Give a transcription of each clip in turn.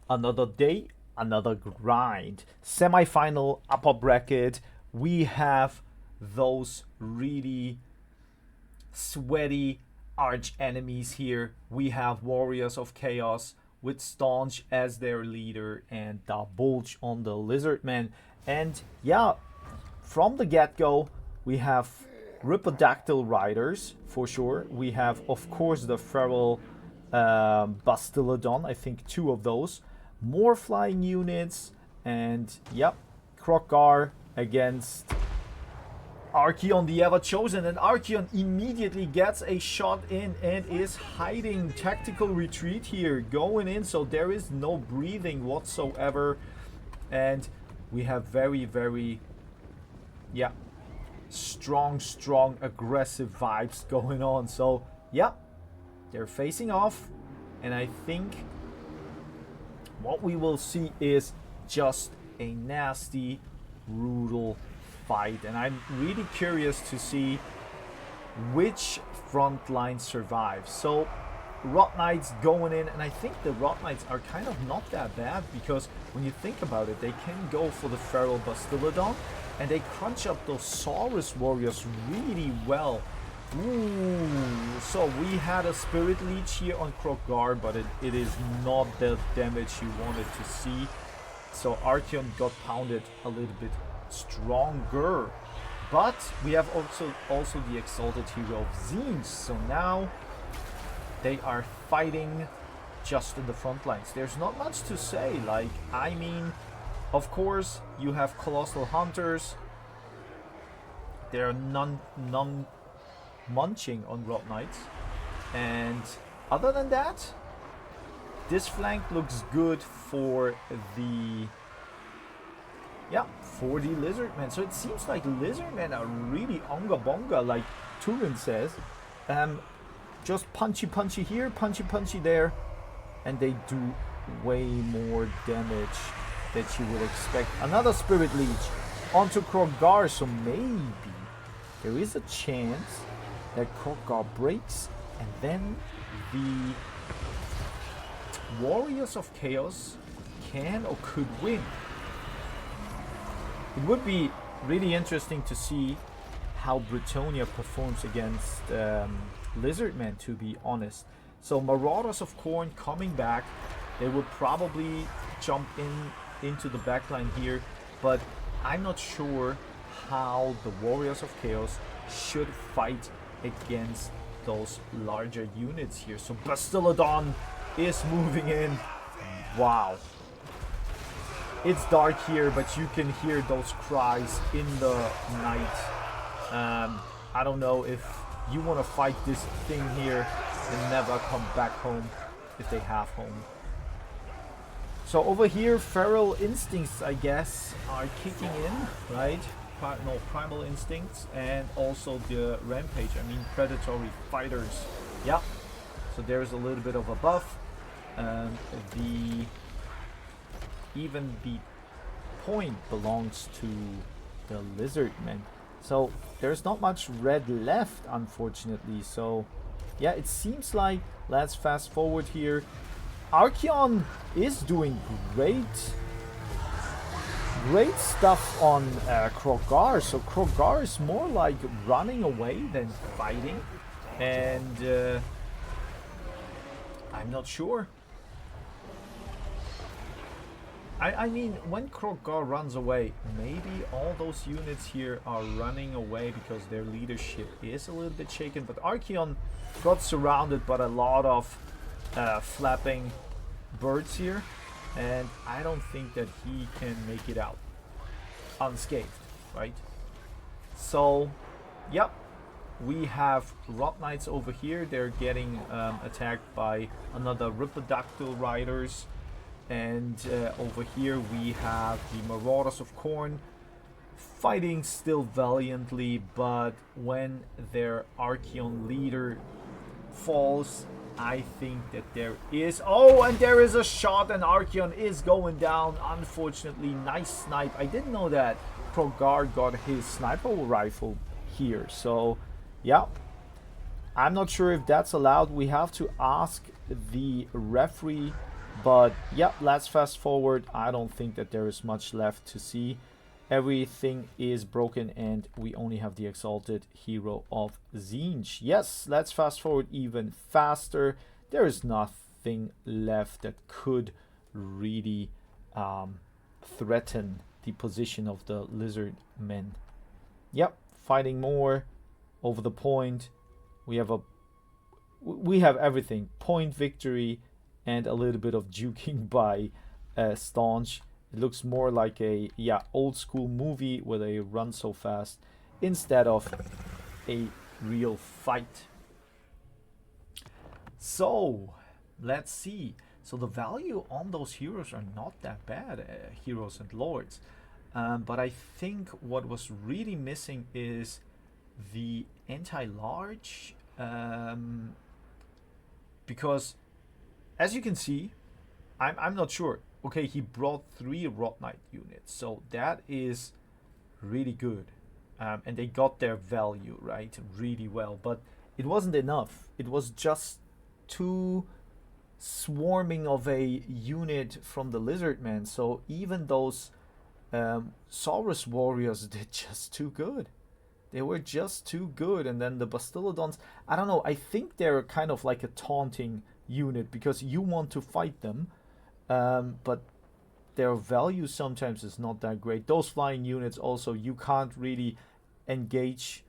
Another day, another grind. Semi-final upper bracket. We have those really sweaty arch enemies here. We have Warriors of Chaos with Staunch as their leader and Daboulch on the Lizardman. And yeah, from the get-go, we have Ripodactyl Riders for sure. We have, of course, the Feral Bastillodon. I think two of those. More flying units, and yep, Krokgar against Archeon, the Ever Chosen, and Archeon immediately gets a shot in and is hiding. Tactical retreat here, going in, so there is no breathing whatsoever, and we have very, yeah, strong aggressive vibes going on. So yeah, they're facing off, and I think what we will see is just a nasty, brutal fight, and I'm really curious to see which front line survives. So Rot Knights going in, and I think the Rot Knights are kind of not that bad, because when you think about it, they can go for the Feral Bastillodon and they crunch up those Saurus Warriors really well. Ooh, so we had a Spirit Leech here on Krokgar, but it is not the damage you wanted to see. So Archeon got pounded a little bit stronger. But we have also the Exalted Hero of Tzeentch. So now they are fighting just in the front lines. There's not much to say. Like, I mean, of course, you have Colossal Hunters. There are none munching on Rot Knights. And other than that, this flank looks good for the Lizardmen. So it seems like Lizardmen are really onga bonga, like Turin says. Just punchy here, punchy there, and they do way more damage that you would expect. Another Spirit Leech onto Krokgar, so maybe there is a chance that Krokgar breaks, and then the Warriors of Chaos can or could win. It would be really interesting to see how Bretonnia performs against Lizardmen, to be honest. So Marauders of Khorne coming back. They would probably jump into the backline here, but I'm not sure how the Warriors of Chaos should fight against those larger units here. So Bastillodon is moving in. Wow. It's dark here, but you can hear those cries in the night. I don't know if you want to fight this thing here and never come back home if they have home. So over here, Feral Instincts, I guess, are kicking in, right? No, Primal Instincts, and also the Rampage. I mean, Predatory Fighters. Yeah. So there's a little bit of a buff. Even the point belongs to the Lizardmen. So there's not much red left, unfortunately. So yeah, it seems like, let's fast forward here. Archeon is doing great stuff on Krokgar. So Krokgar is more like running away than fighting. And I'm not sure. I mean, when Krokgar runs away, maybe all those units here are running away because their leadership is a little bit shaken. But Archeon got surrounded by a lot of flapping birds here, and I don't think that he can make it out unscathed, right? So, yep, we have Rot Knights over here. They're getting attacked by another Ripodactyl Riders. And over here we have the Marauders of Khorne fighting still valiantly, but when their Archeon leader falls, I think that there is... Oh, and there is a shot, and Archeon is going down. Unfortunately, nice snipe. I didn't know that Krokgar got his sniper rifle here. So, yeah. I'm not sure if that's allowed. We have to ask the referee But yeah, let's fast forward. I don't think that there is much left to see. Everything is broken and we only have the exalted hero of Tzeentch. Yes, let's fast forward even faster. There is nothing left that could really threaten the position of the lizard men. Yep, fighting more over the point. We have everything. Point victory and a little bit of juking by Staunch. It looks more like a old school movie where they run so fast instead of a real fight. So let's see. So the value on those heroes are not that bad, heroes and lords. But I think what was really missing is the anti-large, because as you can see, I'm not sure. Okay, he brought 3 Rot Knight units, so that is really good. And they got their value, right, really well. But it wasn't enough. It was just too swarming of a unit from the Lizardmen. So even those Saurus warriors did just too good. They were just too good. And then the Bastiladons, I don't know, I think they're kind of like a taunting unit because you want to fight them. But their value sometimes is not that great. Those flying units also, you can't really engage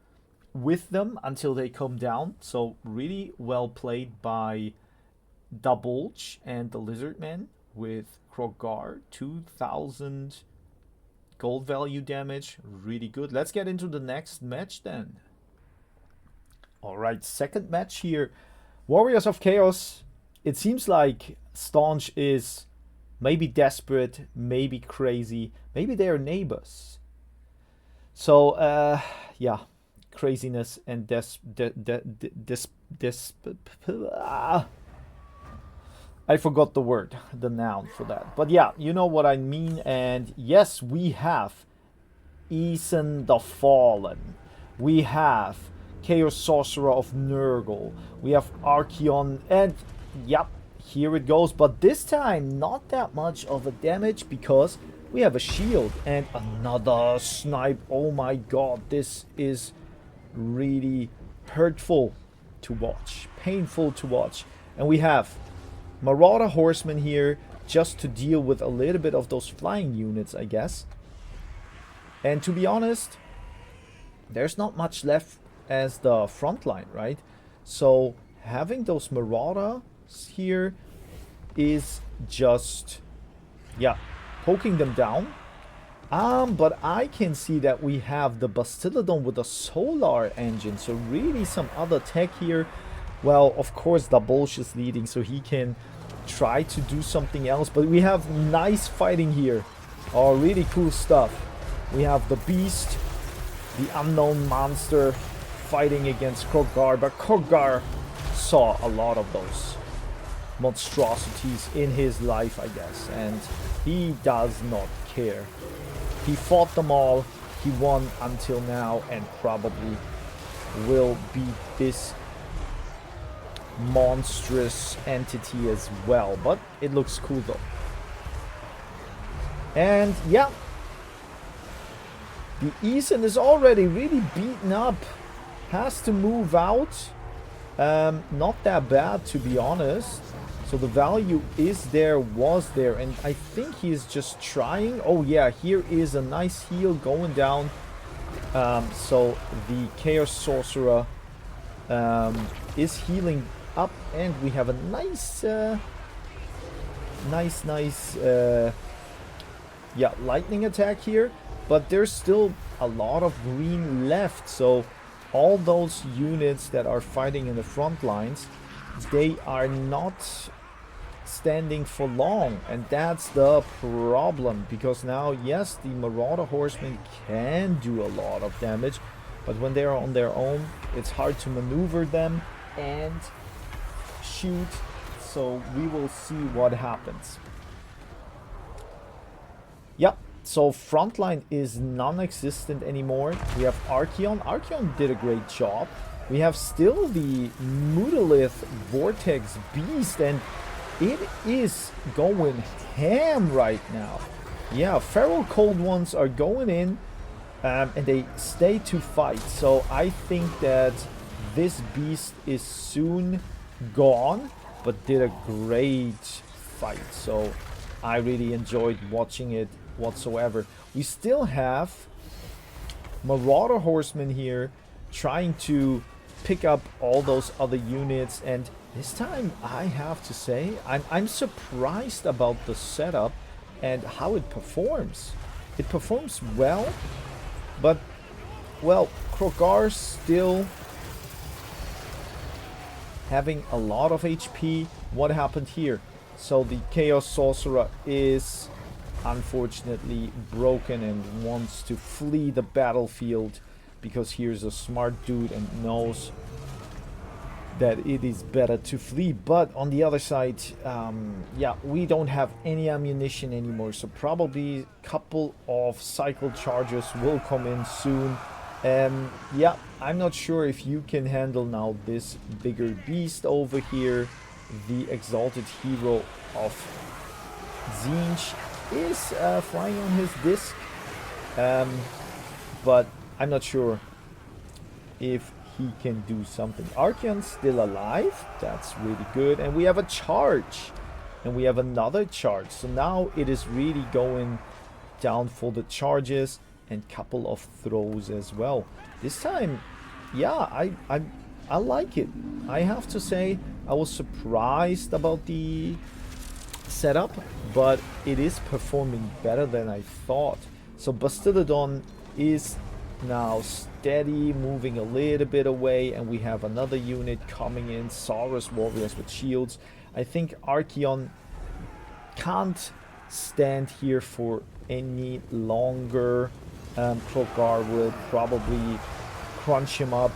with them until they come down. So really well played by Daboulch and the Lizardmen with Krogar. 2,000 gold value damage. Really good. Let's get into the next match then. Alright, second match here. Warriors of Chaos. It seems like Staunch is maybe desperate, maybe crazy, maybe they're neighbors. So, yeah, craziness and I forgot the word, the noun for that. But yeah, you know what I mean. And yes, we have Ethan the Fallen. We have Chaos Sorcerer of Nurgle. We have Archeon and yep, here it goes. But this time, not that much of a damage because we have a shield and another snipe. Oh my god, this is really hurtful to watch. Painful to watch. And we have Marauder Horsemen here just to deal with a little bit of those flying units, I guess. And to be honest, there's not much left as the front line, right? So having those Marauders here is just, yeah, poking them down. But I can see that we have the Bastiladon with a solar engine, so really some other tech here. Well, of course, Daboulch is leading, so he can try to do something else. But we have nice fighting here. Oh, really cool stuff. We have the Beast, the unknown monster, fighting against Krogar. But Krogar saw a lot of those monstrosities in his life, I guess. And he does not care. He fought them all. He won until now and probably will beat this monstrous entity as well. But it looks cool though. And yeah, the Ethan is already really beaten up. Has to move out. Not that bad, to be honest. So the value is there, was there, and I think he is just trying. Oh yeah, here is a nice heal going down. So the Chaos Sorcerer is healing up, and we have a nice, yeah, lightning attack here. But there's still a lot of green left, so all those units that are fighting in the front lines, they are not standing for long, and that's the problem. Because now, yes, the Marauder Horsemen can do a lot of damage, but when they are on their own, it's hard to maneuver them and shoot. So we will see what happens. Yep. So frontline is non-existent anymore. We have Archeon. Archeon did a great job. We have still the Mutolith Vortex Beast, and it is going ham right now. Yeah, feral cold ones are going in, and they stay to fight. So I think that this beast is soon gone, but did a great fight. So I really enjoyed watching it whatsoever. We still have Marauder Horsemen here trying to pick up all those other units, and this time I have to say I'm surprised about the setup and how it performs. It performs well, but well, Krogar still having a lot of HP. What happened here? So the Chaos Sorcerer is unfortunately broken and wants to flee the battlefield, because here's a smart dude and knows that it is better to flee. But on the other side, yeah, we don't have any ammunition anymore, so probably a couple of cycle charges will come in soon. Yeah, I'm not sure if you can handle now this bigger beast over here. The Exalted Hero of Tzeentch is flying on his disc, but I'm not sure if he can do something. Archeon's still alive. That's really good. And we have a charge. And we have another charge. So now it is really going down for the charges and couple of throws as well. This time, yeah, I like it. I have to say, I was surprised about the setup, but it is performing better than I thought. So Bastillodon is now steady, moving a little bit away, and we have another unit coming in, Saurus Warriors with shields. I think Archeon can't stand here for any longer. Krogar will probably crunch him up.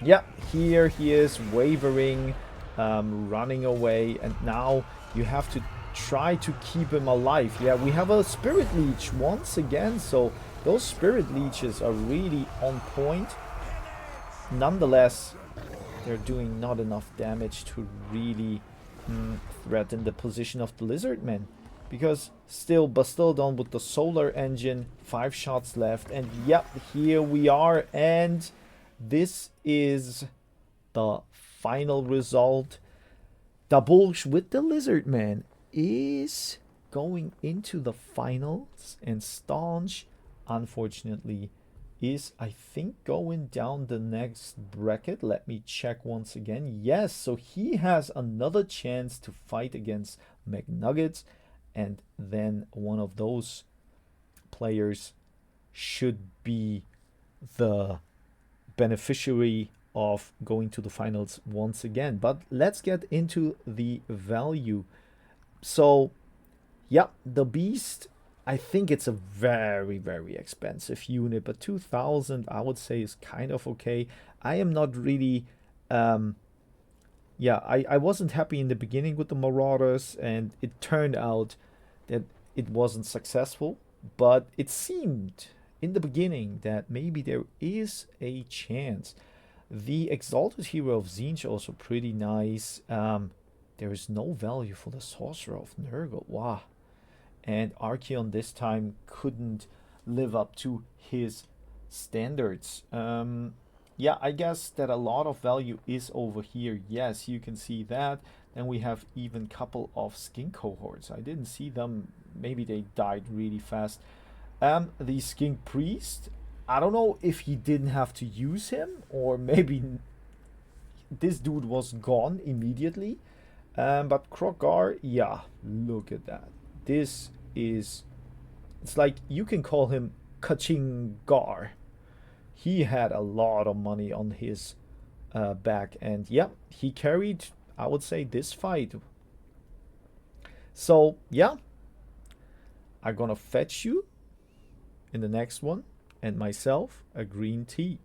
Yeah, here he is wavering, running away, and now you have to try to keep him alive. Yeah, we have a Spirit Leech once again, so those Spirit Leeches are really on point. Nonetheless, they're doing not enough damage to really threaten the position of the Lizardmen. Because still, Bastillodon with the Solar Engine, 5 shots left. And yep, here we are. And this is the final result. Daboulch with the Lizardmen is going into the finals. And Staunchttv, unfortunately, is, I think, going down the next bracket. Let me check once again. Yes, so he has another chance to fight against McNuggets, and then one of those players should be the beneficiary of going to the finals once again. But let's get into the value. So yeah, the Beast, I think it's a very, very expensive unit, but 2,000 I would say is kind of okay. I am not really, yeah, I wasn't happy in the beginning with the Marauders, and it turned out that it wasn't successful, but it seemed in the beginning that maybe there is a chance. The Exalted Hero of Tzeentch also pretty nice. There is no value for the Sorcerer of Nurgle. Wow. And Archeon this time couldn't live up to his standards. Yeah, I guess that a lot of value is over here. Yes, you can see that. Then we have even a couple of skin cohorts. I didn't see them. Maybe they died really fast. The Skink Priest, I don't know if he didn't have to use him, or maybe this dude was gone immediately. But Krogar, yeah, look at that. This is, it's like you can call him Kachingar. He had a lot of money on his back, and yeah, he carried, I would say, this fight. So yeah, I'm gonna fetch you in the next one, and myself a green tea.